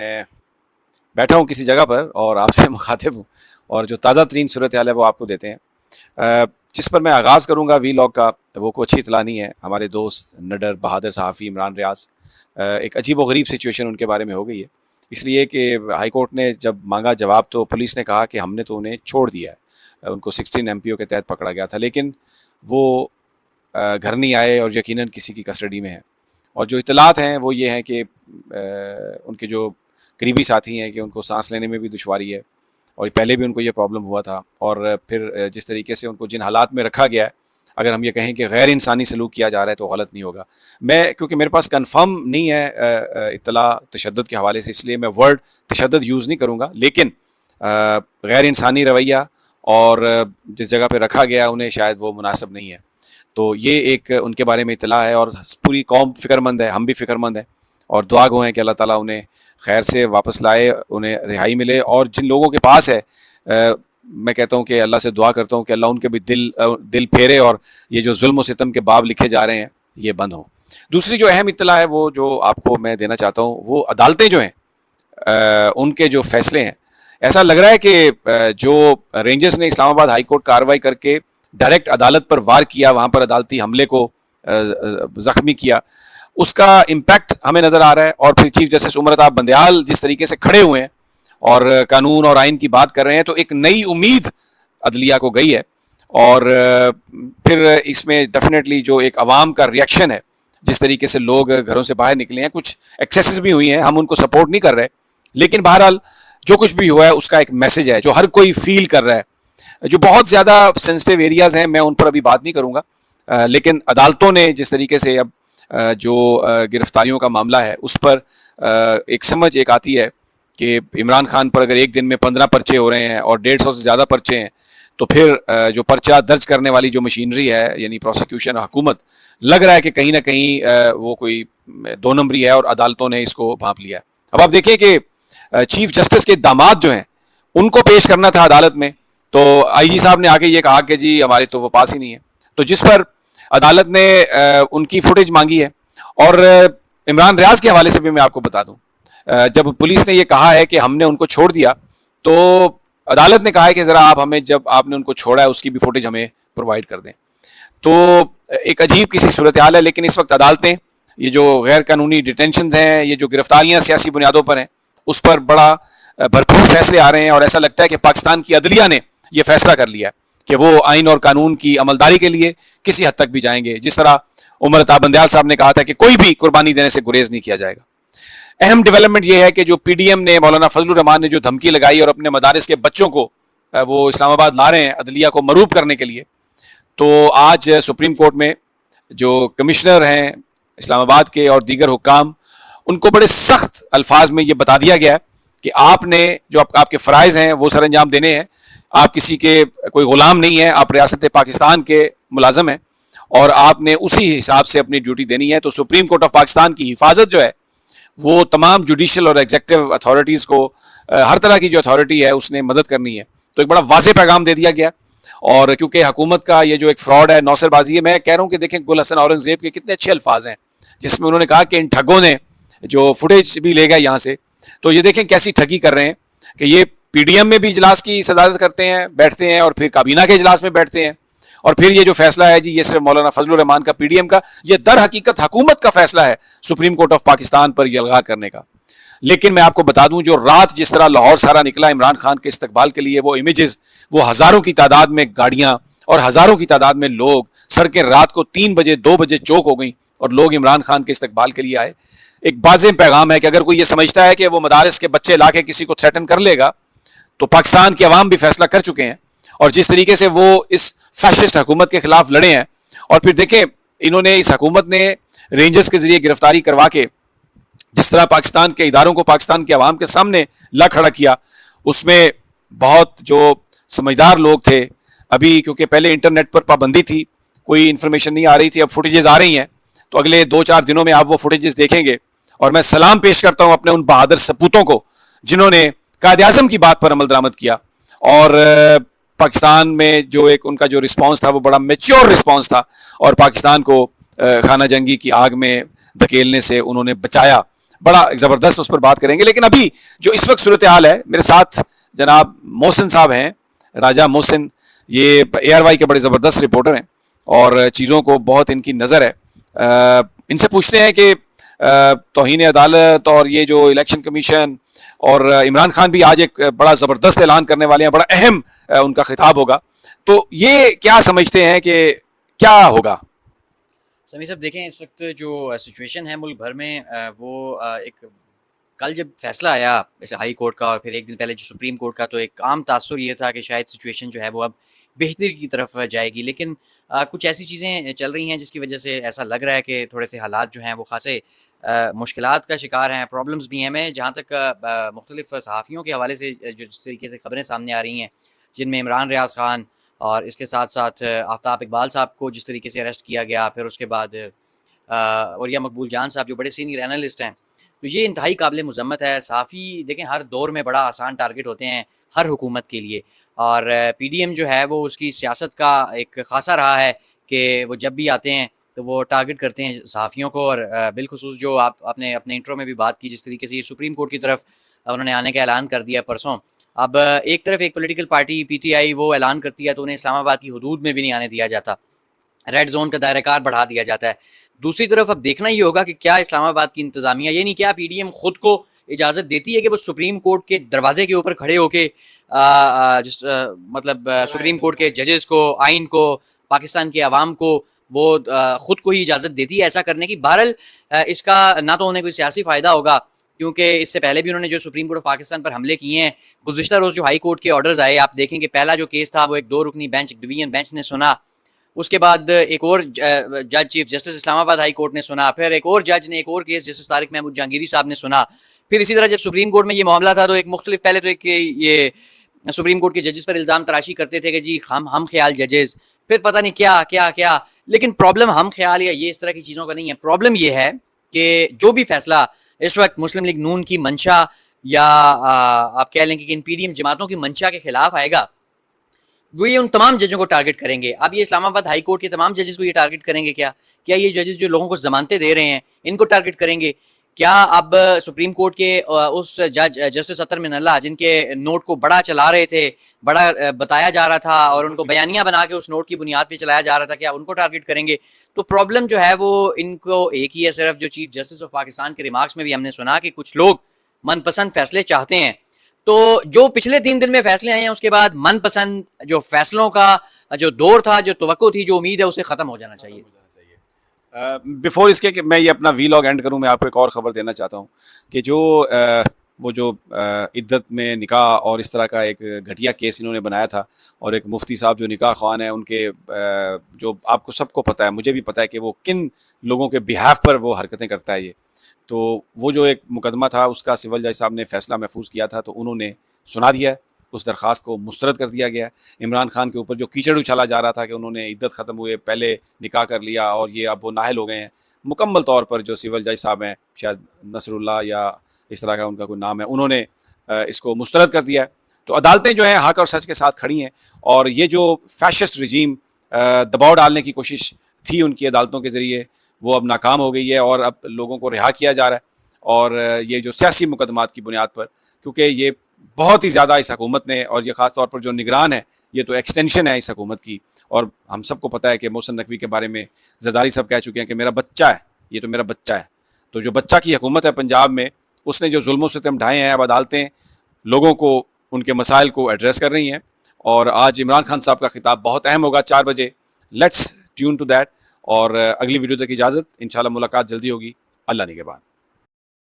मैं बैठा हूँ किसी जगह पर और आपसे मुखातिब हूँ और जो ताज़ा तरीन सूरत हाल है वो आपको देते हैं। जिस पर मैं आगाज़ करूँगा वी लॉग का, वो कोई अच्छी इतला नहीं है। हमारे दोस्त निडर बहादुर सहाफ़ी इमरान रियाज, एक अजीब व गरीब सिचुएशन उनके बारे में हो गई है। इसलिए कि हाई कोर्ट ने जब मांगा जवाब तो पुलिस ने कहा कि हमने तो उन्हें छोड़ दिया है। उनको 16 MPO के तहत पकड़ा गया था, लेकिन वो घर नहीं आए और यकीनन किसी की कस्टडी में है। और जो इतलात हैं वो ये हैं कि उनके जो करीबी साथी हैं कि उनको सांस लेने में भी दुश्वारी है और पहले भी उनको ये प्रॉब्लम हुआ था। और फिर जिस तरीके से उनको जिन हालात में रखा गया है, अगर हम ये कहें कि गैर इंसानी सलूक किया जा रहा है तो गलत नहीं होगा। मैं क्योंकि मेरे पास कंफर्म नहीं है इत्तला तशद्दुद के हवाले से, इसलिए मैं वर्ड तशद्दुद यूज़ नहीं करूँगा, लेकिन गैर इंसानी रवैया और जिस जगह पे रखा गया उन्हें शायद वो मुनासिब नहीं है। तो ये एक उनके बारे में इत्तला है और पूरी कौम फ़िक्रमंद है, हम भी फ़िक्रमंद हैं और दुआ गो हैं कि अल्लाह ताला उन्हें खैर से वापस लाए, उन्हें रिहाई मिले। और जिन लोगों के पास है मैं कहता हूँ कि अल्लाह से दुआ करता हूँ कि अल्लाह उनके भी दिल फेरे और ये जो जुल्म व सितम के बाब लिखे जा रहे हैं ये बंद हों। दूसरी जो अहम इत्तला है वो जो आपको मैं देना चाहता हूँ, वो अदालतें जो हैं उनके जो फैसले हैं। ऐसा लग रहा है कि जो रेंजर्स ने इस्लामाबाद हाई कोर्ट कार्रवाई करके डायरेक्ट अदालत पर वार किया, वहाँ पर अदालती हमले को ज़ख्मी किया, उसका इम्पैक्ट हमें नज़र आ रहा है। और फिर चीफ जस्टिस उमर बंदयाल जिस तरीके से खड़े हुए हैं और कानून और आइन की बात कर रहे हैं, तो एक नई उम्मीद अदलिया को गई है। और फिर इसमें डेफिनेटली जो एक अवाम का रिएक्शन है, जिस तरीके से लोग घरों से बाहर निकले हैं, कुछ एक्सेसेस भी हुई हैं, हम उनको सपोर्ट नहीं कर रहे, लेकिन बहरहाल जो कुछ भी हुआ है उसका एक मैसेज है जो हर कोई फील कर रहा है। जो बहुत ज़्यादा सेंसिटिव एरियाज़ हैं मैं उन पर अभी बात नहीं करूँगा, लेकिन अदालतों ने जिस तरीके से अब जो गिरफ्तारियों का मामला है उस पर एक समझ एक आती है कि इमरान खान पर अगर एक दिन में 15 पर्चे हो रहे हैं और 150 से ज़्यादा पर्चे हैं, तो फिर जो पर्चा दर्ज करने वाली जो मशीनरी है यानी प्रोसिक्यूशन हुकूमत, लग रहा है कि कहीं ना कहीं वो कोई 2 नंबरी है और अदालतों ने इसको भांप लिया है। अब आप देखिए कि चीफ जस्टिस के दामाद जो हैं उनको पेश करना था अदालत में, तो IG साहब ने आके ये कहा कि जी हमारे तो वो पास ही नहीं है, तो जिस पर अदालत ने उनकी फुटेज मांगी है। और इमरान रियाज के हवाले से भी मैं आपको बता दूं, जब पुलिस ने ये कहा है कि हमने उनको छोड़ दिया, तो अदालत ने कहा है कि ज़रा आप हमें जब आपने उनको छोड़ा है उसकी भी फुटेज हमें प्रोवाइड कर दें। तो एक अजीब किसी सूरत हाल है। लेकिन इस वक्त अदालतें ये जो गैर कानूनी डिटेंशन हैं, ये जो गिरफ्तारियाँ सियासी बुनियादों पर हैं, उस पर बड़ा भरपूर फैसले आ रहे हैं। और ऐसा लगता है कि पाकिस्तान की अदलिया ने यह फैसला कर लिया कि वो आइन और कानून की अमलदारी के लिए किसी हद तक भी जाएंगे। जिस तरह उमर बंदयाल साहब ने कहा था कि कोई भी कुर्बानी देने से गुरेज नहीं किया जाएगा। अहम डेवलपमेंट यह है कि जो PDM ने, मौलाना फजलुर रहमान ने जो धमकी लगाई और अपने मदारिस के बच्चों को वो इस्लामाबाद ला रहे हैं अदलिया को मरूब करने के लिए, तो आज सुप्रीम कोर्ट में जो कमिश्नर हैं इस्लामाबाद के और दीगर हुक्काम, उनको बड़े सख्त अल्फाज में ये बता दिया गया है कि आपने जो आपके फ़राइज़ हैं वो सर अंजाम देने हैं। आप किसी के कोई ग़ुलाम नहीं है, आप रियासत पाकिस्तान के मुलाजम हैं और आपने उसी हिसाब से अपनी ड्यूटी देनी है। तो सुप्रीम कोर्ट ऑफ पाकिस्तान की हिफाजत जो है वो तमाम जुडिशल और एग्जेक्टिव अथॉरिटीज़ को, हर तरह की जो अथॉरिटी है उसने मदद करनी है। तो एक बड़ा वाज़ेह पैगाम दे दिया गया। और क्योंकि हुकूमत का ये जो एक फ्रॉड है, नौसरबाजी है, मैं कह रहा हूँ कि देखें गुल हसन औरंगज़ेब के कितने अच्छे अल्फाज हैं जिसमें उन्होंने कहा कि इन ठगों ने जो फुटेज भी ले गया यहाँ से, तो ये देखें कैसी ठगी कर रहे हैं कि ये PDM में भी इजलास की सदारत करते हैं, बैठते हैं, और फिर काबीना के इजलास में बैठते हैं, और फिर ये जो फैसला है जी ये सिर्फ मौलाना फजलुर रहमान का PDM का, ये दर हकीकत हुकूमत का फैसला है सुप्रीम कोर्ट ऑफ पाकिस्तान पर यलगा करने का। लेकिन मैं आपको बता दूं, जो रात जिस तरह लाहौर सारा निकला इमरान खान के इस्तकबाल के लिए, वो इमेजेस, वो हज़ारों की तादाद में गाड़ियाँ और हज़ारों की तादाद में लोग, सड़कें रात को 3 बजे 2 बजे चौक हो गई और लोग इमरान खान के इस्तकबाल के लिए आए। एक वाज़ेह पैगाम है कि अगर कोई ये समझता है कि वो मदारिस के बच्चे ला के किसी को थ्रेटन कर लेगा, तो पाकिस्तान की अवाम भी फैसला कर चुके हैं। और जिस तरीके से वो इस फैशिस्ट हुकूमत के खिलाफ लड़े हैं, और फिर देखें इन्होंने, इस हुकूमत ने रेंजर्स के जरिए गिरफ्तारी करवा के जिस तरह पाकिस्तान के इदारों को पाकिस्तान के अवाम के सामने ला खड़ा किया, उसमें बहुत जो समझदार लोग थे, अभी क्योंकि पहले इंटरनेट पर पाबंदी थी, कोई इन्फॉर्मेशन नहीं आ रही थी, अब फुटेजेस आ रही हैं, तो अगले 2-4 दिनों में आप वो फुटेजेस देखेंगे। और मैं सलाम पेश करता हूं अपने उन बहादुर सपूतों को जिन्होंने कायद-ए-आज़म की बात पर अमल दरामद किया। और पाकिस्तान में जो एक उनका जो रिस्पांस था वो बड़ा मैच्योर रिस्पांस था और पाकिस्तान को खाना जंगी की आग में धकेलने से उन्होंने बचाया। बड़ा ज़बरदस्त उस पर बात करेंगे। लेकिन अभी जो इस वक्त सूरत हाल है, मेरे साथ जनाब मोहसिन साहब हैं, राजा मोहसिन। ये ARY के बड़े ज़बरदस्त रिपोर्टर हैं और चीज़ों को बहुत इनकी नज़र है। इनसे पूछते हैं कि तौहीन अदालत और ये जो इलेक्शन कमीशन और इमरान खान भी आज एक बड़ा ज़बरदस्त ऐलान करने वाले हैं, बड़ा अहम उनका खिताब होगा, तो ये क्या समझते हैं कि क्या होगा? समीर साहब देखें, इस वक्त जो सिचुएशन है मुल्क भर में वो एक कल जब फैसला आया जैसे हाई कोर्ट का और फिर एक दिन पहले जो सुप्रीम कोर्ट का, तो एक आम तासुर ये था कि शायद सिचुएशन जो है वो अब बेहतरी की तरफ जाएगी। लेकिन कुछ ऐसी चीज़ें चल रही हैं जिसकी वजह से ऐसा लग रहा है कि थोड़े से हालात जो हैं वो खासे मुश्किलात का शिकार हैं, प्रॉब्लम्स भी हैं। मैं जहाँ तक मुख्तलिफ सहाफ़ियों के हवाले से जो जिस तरीके से खबरें सामने आ रही हैं, जिनमें इमरान रियाज खान और इसके साथ साथ आफ्ताब इकबाल साहब को जिस तरीके से अरेस्ट किया गया, फिर उसके बाद औरिया मकबूल जान साहब जो बड़े सीनियर एनालिस्ट हैं, तो ये इंतहाई काबिल मज़म्मत है। सहाफ़ी देखें हर दौर में बड़ा आसान टारगेट होते हैं हर हुकूमत के लिए, और PDM जो है वो उसकी सियासत का एक ख़ासा रहा है कि वो जब भी आते हैं तो वो टारगेट करते हैं सहाफ़ियों को। और बिलखुसूस जो आपने अपने इंट्रो में भी बात की, जिस तरीके से ये सुप्रीम कोर्ट की तरफ उन्होंने आने का ऐलान कर दिया परसों। अब एक तरफ एक पॉलिटिकल पार्टी PTI वो ऐलान करती है तो उन्हें इस्लामाबाद की हदूद में भी नहीं आने दिया जाता, रेड जोन का दायरेकार बढ़ा दिया जाता है। दूसरी तरफ अब देखना ये होगा कि क्या इस्लामाबाद की इंतज़ामिया, ये नहीं क्या PDM खुद को इजाज़त देती है कि वो सुप्रीम कोर्ट के दरवाजे के ऊपर खड़े होके सुप्रीम कोर्ट के जजेस को, आइन को, पाकिस्तान के अवाम को वो ख़ुद को ही इजाज़त देती है ऐसा करने की। बहरहाल इसका ना तो उन्हें कोई सियासी फ़ायदा होगा, क्योंकि इससे पहले भी उन्होंने जो सुप्रीम कोर्ट ऑफ पाकिस्तान पर हमले किए हैं, गुज़िश्ता रोज़ जो हाई कोर्ट के ऑर्डर्स आए, आप देखेंगे पहला जो केस था वो एक 2 रुकनी बेंच, डिवीजन बेंच ने सुना। उसके बाद एक और जज chief justice Islamabad high court ने सुना, फिर एक और जज ने एक और केस जस्टिस तारिक महमूद जहांगीरी साहब ने सुना। फिर इसी तरह जब सुप्रीम कोर्ट में ये मामला था तो एक मुख्तलिफ, पहले तो एक ये सुप्रीम कोर्ट के जजेस पर इल्ज़ाम तराशी करते थे कि जी हम ख्याल जजेस, फिर पता नहीं क्या क्या क्या। लेकिन प्रॉब्लम हम ख्याल या ये इस तरह की चीज़ों का नहीं है। प्रॉब्लम ये है कि जो भी फैसला इस वक्त मुस्लिम लीग नून की मंशा या आप कह लें कि इन PDM जमातों की मंशा के खिलाफ आएगा, वो ये उन तमाम जजों को टारगेट करेंगे। अब ये इस्लामाबाद हाई कोर्ट के तमाम जजेस को ये टारगेट करेंगे क्या? क्या ये जजेस जो लोगों को जमानतें दे रहे हैं इनको टारगेट करेंगे? क्या अब सुप्रीम कोर्ट के उस जज जस्टिस अतर मिनल्ला जिनके नोट को बड़ा चला रहे थे, बड़ा बताया जा रहा था और उनको बयानिया बना के उस नोट की बुनियाद पे चलाया जा रहा था, क्या उनको टारगेट करेंगे? तो प्रॉब्लम जो है वो इनको एक ही है सिर्फ, जो चीफ जस्टिस ऑफ पाकिस्तान के रिमार्क्स में भी हमने सुना कि कुछ लोग मनपसंद फैसले चाहते हैं। तो जो पिछले 3 दिन में फैसले आए हैं उसके बाद मनपसंद जो फैसलों का जो दौर था, जो तवक्को थी, जो उम्मीद है, उसे ख़त्म हो जाना चाहिए। बिफोर इसके कि मैं ये अपना वीलॉग एंड करूं, मैं आपको एक और ख़बर देना चाहता हूं कि वो जो इद्दत में निकाह और इस तरह का एक घटिया केस इन्होंने बनाया था, और एक मुफ्ती साहब जो निकाह ख़वान है उनके जो आपको सबको पता है, मुझे भी पता है कि वो किन लोगों के बिहाफ पर वो हरकतें करता है ये। तो वो जो एक मुकदमा था उसका सिविल जज साहब ने फ़ैसला महफूज किया था, तो उन्होंने सुना दिया है, उस दरख्वास्त को मुस्तरद कर दिया गया है। इमरान खान के ऊपर जो कीचड़ उछाला जा रहा था कि उन्होंने इद्दत ख़त्म हुए पहले निकाह कर लिया और ये अब वो नाहल हो गए हैं, मुकम्मल तौर पर जो सिविल जज साहब हैं, शायद नसरुल्लाह या इस तरह का उनका कोई नाम है, उन्होंने इसको मुस्तरद कर दिया है। तो अदालतें जो हैं हक़ और सच के साथ खड़ी हैं, और ये जो फैशिस्ट रजीम दबाव डालने की कोशिश थी उनकी अदालतों के ज़रिए, वो अब नाकाम हो गई है और अब लोगों को रिहा किया जा रहा है। और ये जो सियासी मुकदमात की बुनियाद पर, क्योंकि ये बहुत ही ज़्यादा इस हुकूमत ने, और ये ख़ास तौर पर जो निगरान है, ये तो एक्सटेंशन है इस हुकूमत की। और हम सबको पता है कि मोहसिन नकवी के बारे में जरदारी साहब कह चुके हैं कि मेरा बच्चा है, ये तो मेरा बच्चा है। तो जो बच्चा की हुकूमत है पंजाब में, उसने जो जुल्म सितम ढाए हैं, अब अदालतें लोगों को उनके मसाइल को एड्रेस कर रही हैं। और आज इमरान खान साहब का खिताब बहुत अहम होगा 4 बजे, लेट्स ट्यून टू दैट। और अगली वीडियो तक इजाज़त, इंशाल्लाह मुलाकात जल्दी होगी। अल्लाह निगहबान।